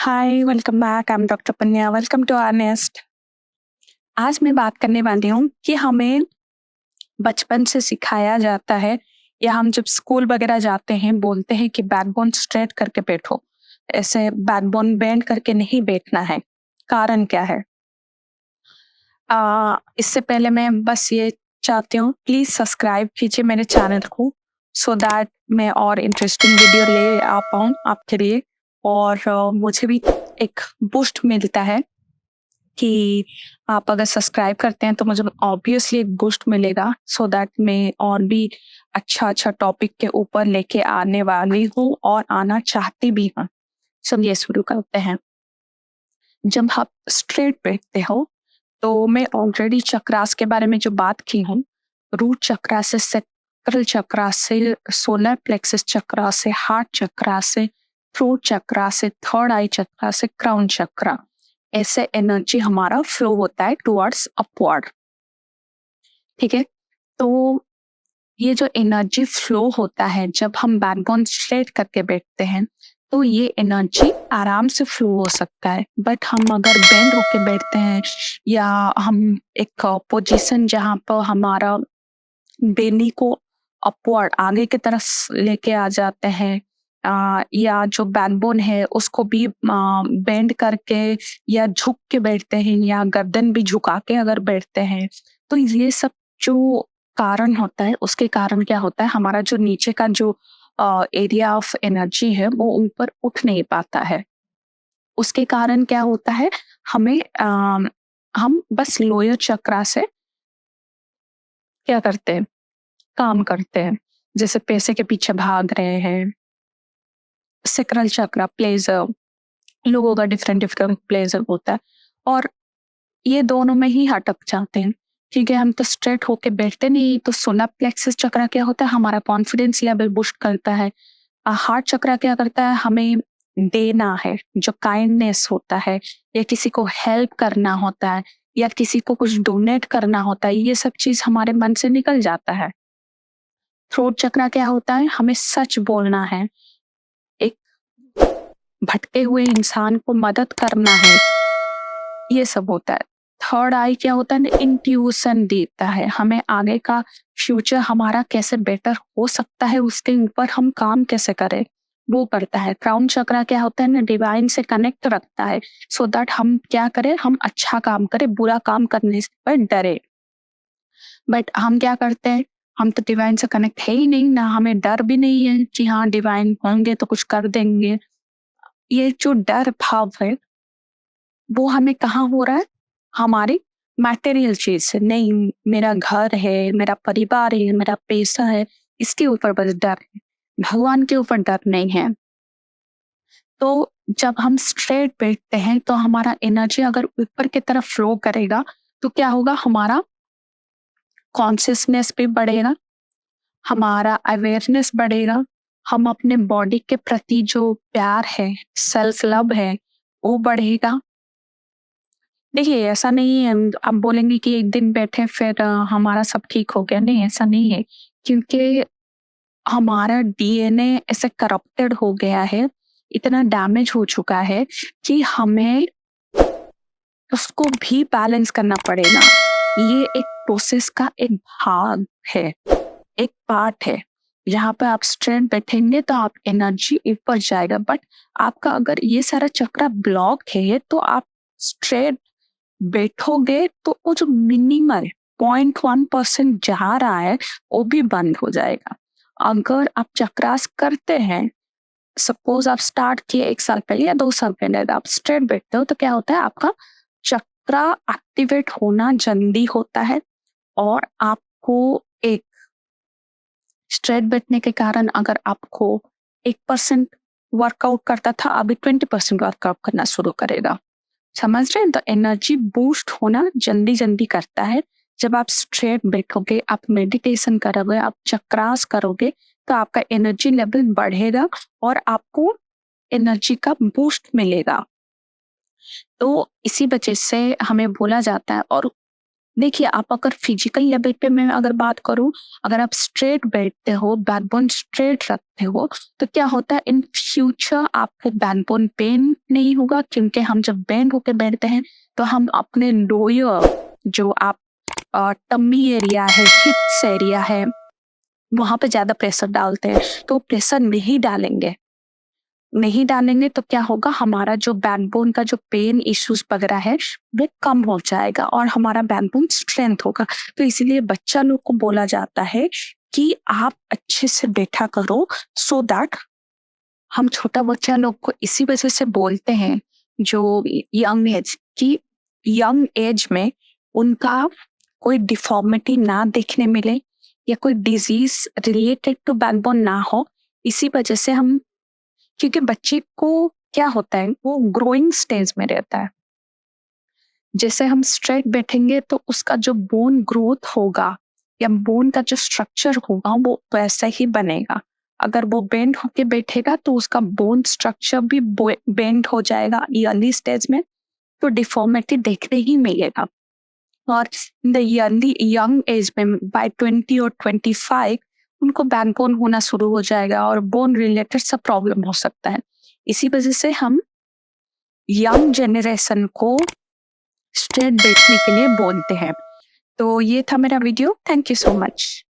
Hi, welcome back. I am doctor Panya. Welcome to our nest. आज मैं बात करने वाली हूँ कि हमें बचपन से सिखाया जाता है या हम जब स्कूल वगैरह जाते हैं बोलते हैं कि बैकबोन स्ट्रेट करके बैठो। ऐसे बैकबोन बेंड करके नहीं बैठना है। कारण क्या है? इससे पहले मैं बस ये चाहती हूँ, प्लीज़ सब्सक्राइब कीजिए मेरे चैनल को सो दैट मैं और इंटरेस्टिंग वीडियो ले आ पाऊँ आपके लिए और मुझे भी एक बूस्ट मिलता है कि आप अगर सब्सक्राइब करते हैं तो मुझे ऑब्वियसली एक बूस्ट मिलेगा सो दैट मैं और भी अच्छा-अच्छा टॉपिक के ऊपर लेके आने वाली हूँ और आना चाहती भी हूँ। चलिए शुरू करते हैं। जब आप स्ट्रेट बैठते हो तो मैं ऑलरेडी चक्रास के बारे में जो बात की हूँ, रूट चक्रा से सैक्रल चक्रा से सोलर प्लेक्सस चक्रा से हार्ट चक्रा से थ्रोट चक्रा से थर्ड आई चक्रा से क्राउन चक्रा, ऐसे एनर्जी हमारा फ्लो होता है टुवर्ड्स अपवर्ड। ठीक है? तो ये जो एनर्जी फ्लो होता है जब हम बैकबोन स्ट्रेट करके बैठते हैं, तो ये एनर्जी आराम से फ्लो हो सकता है। बट हम अगर बेंड होके बैठते हैं या हम एक पोजीशन जहाँ पर हमारा बेनी को अपवर्ड आगे की तरफ लेके आ जाते हैं, या जो बैकबोन है उसको भी बेंड करके या झुक के बैठते हैं या गर्दन भी झुका के अगर बैठते हैं, तो ये सब जो कारण होता है उसके कारण क्या होता है, हमारा जो नीचे का जो एरिया ऑफ एनर्जी है वो ऊपर उठ नहीं पाता है। उसके कारण क्या होता है, हमें हम बस लोअर चक्रा से क्या करते हैं, काम करते हैं। जैसे पैसे के पीछे भाग रहे हैं, सैक्रल चक्रा प्लेज़र, लोगों का डिफरेंट डिफरेंट प्लेज़र होता है और ये दोनों में ही अटक जाते हैं। ठीक है, हम तो स्ट्रेट होके बैठते नहीं, तो सोलर प्लेक्सस चक्रा क्या होता है, हमारा कॉन्फिडेंस लेवल बूस्ट करता है। हार्ट चक्रा क्या करता है, हमें देना है, जो काइंडनेस होता है या किसी को हेल्प करना होता है या किसी को कुछ डोनेट करना होता है, ये सब चीज़ हमारे मन से निकल जाता है। थ्रोट चक्रा क्या होता है, हमें सच बोलना है, एक भटके हुए इंसान को मदद करना है, ये सब होता है। थर्ड आई क्या होता है ना, इंट्यूशन देता है, हमें आगे का फ्यूचर हमारा कैसे बेटर हो सकता है उसके ऊपर हम काम कैसे करें, वो करता है। क्राउन चक्रा क्या होता है ना, डिवाइन से कनेक्ट रखता है सो दैट हम क्या करें, हम अच्छा काम करें, बुरा काम करने से पर डरे। बट हम क्या करते हैं, हम तो डिवाइन से कनेक्ट है ही नहीं ना, हमें डर भी नहीं है कि हाँ डिवाइन होंगे तो कुछ कर देंगे। ये जो डर भाव है वो हमें कहाँ हो रहा है, हमारी मटेरियल चीज से नहीं। मेरा घर है, मेरा परिवार है, मेरा पैसा है, इसके ऊपर बस डर है, भगवान के ऊपर डर नहीं है। तो जब हम स्ट्रेट बैठते हैं तो हमारा एनर्जी अगर ऊपर की तरफ फ्लो करेगा तो क्या होगा, हमारा कॉन्शियसनेस भी बढ़ेगा, हमारा अवेयरनेस बढ़ेगा, हम अपने बॉडी के प्रति जो प्यार है, सेल्फ लव है, वो बढ़ेगा। देखिए, ऐसा नहीं है आप बोलेंगे कि एक दिन बैठे फिर हमारा सब ठीक हो गया, नहीं ऐसा नहीं है। क्योंकि हमारा डीएनए ऐसे करप्टेड हो गया है, इतना डैमेज हो चुका है कि हमें उसको भी बैलेंस करना पड़ेगा। ये एक प्रोसेस का एक भाग है, एक पार्ट है। जहाँ पे आप स्ट्रेट बैठेंगे तो आप एनर्जी ऊपर जाएगा, बट आपका अगर ये सारा चक्रा ब्लॉक है तो आप स्ट्रेट बैठोगे तो वो जो मिनिमल 0.1% जा रहा है वो भी बंद हो जाएगा। अगर आप चक्रास करते हैं, सपोज आप स्टार्ट किए 1 साल पहले या 2 साल पहले, अगर आप स्ट्रेट बैठते हो तो क्या होता है, आपका चक्रा एक्टिवेट होना जल्दी होता है और आपको एक स्ट्रेट बैठने के कारण अगर आपको 1% वर्कआउट करता था, अभी 20% वर्कआउट करना शुरू करेगा। समझ रहे हैं? तो एनर्जी बूस्ट होना जल्दी जल्दी करता है। जब आप स्ट्रेट बैठोगे, आप मेडिटेशन करोगे, आप चक्रास करोगे, तो आपका एनर्जी लेवल बढ़ेगा और आपको एनर्जी का बूस्ट मिलेगा। तो इसी वजह से हमें बोला जाता है और देखिए, आप अगर फिजिकल लेवल पे मैं अगर बात करूँ, अगर आप स्ट्रेट बैठते हो, बैकबोन स्ट्रेट रखते हो, तो क्या होता है इन फ्यूचर आपको बैकबोन पेन नहीं होगा, क्योंकि हम जब बेंड होके बैठते हैं, तो हम अपने लोअर जो आप टम्मी एरिया है, हिप्स एरिया है, वहाँ पे ज़्यादा प्रेशर डालते हैं। तो प्रेशर नहीं डालेंगे तो क्या होगा, हमारा जो बैकबोन का जो पेन इश्यूज वगैरह है वो कम हो जाएगा और हमारा बैकबोन स्ट्रेंथ होगा। तो इसीलिए बच्चा लोग को बोला जाता है कि आप अच्छे से बैठा करो, सो दैट हम छोटा बच्चा लोग को इसी वजह से बोलते हैं जो यंग एज की यंग एज में उनका कोई डिफॉर्मिटी ना देखने मिले या कोई डिजीज रिलेटेड टू बैकबोन ना हो। इसी वजह से हम, क्योंकि बच्चे को क्या होता है वो ग्रोइंग स्टेज में रहता है, जैसे हम स्ट्रेट बैठेंगे तो उसका जो बोन ग्रोथ होगा या बोन का जो स्ट्रक्चर होगा वो वैसा ही बनेगा। अगर वो बेंड होके बैठेगा तो उसका बोन स्ट्रक्चर भी बेंड हो जाएगा अर्ली स्टेज में, तो डिफॉर्मिटी देखने ही मिलेगा। और in the early young age में बाय 20 और 25 उनको बैकबोन होना शुरू हो जाएगा और बोन रिलेटेड सब प्रॉब्लम हो सकता है। इसी वजह से हम यंग जनरेशन को स्ट्रेट बैठने के लिए बोलते हैं। तो ये था मेरा video. Thank you so much.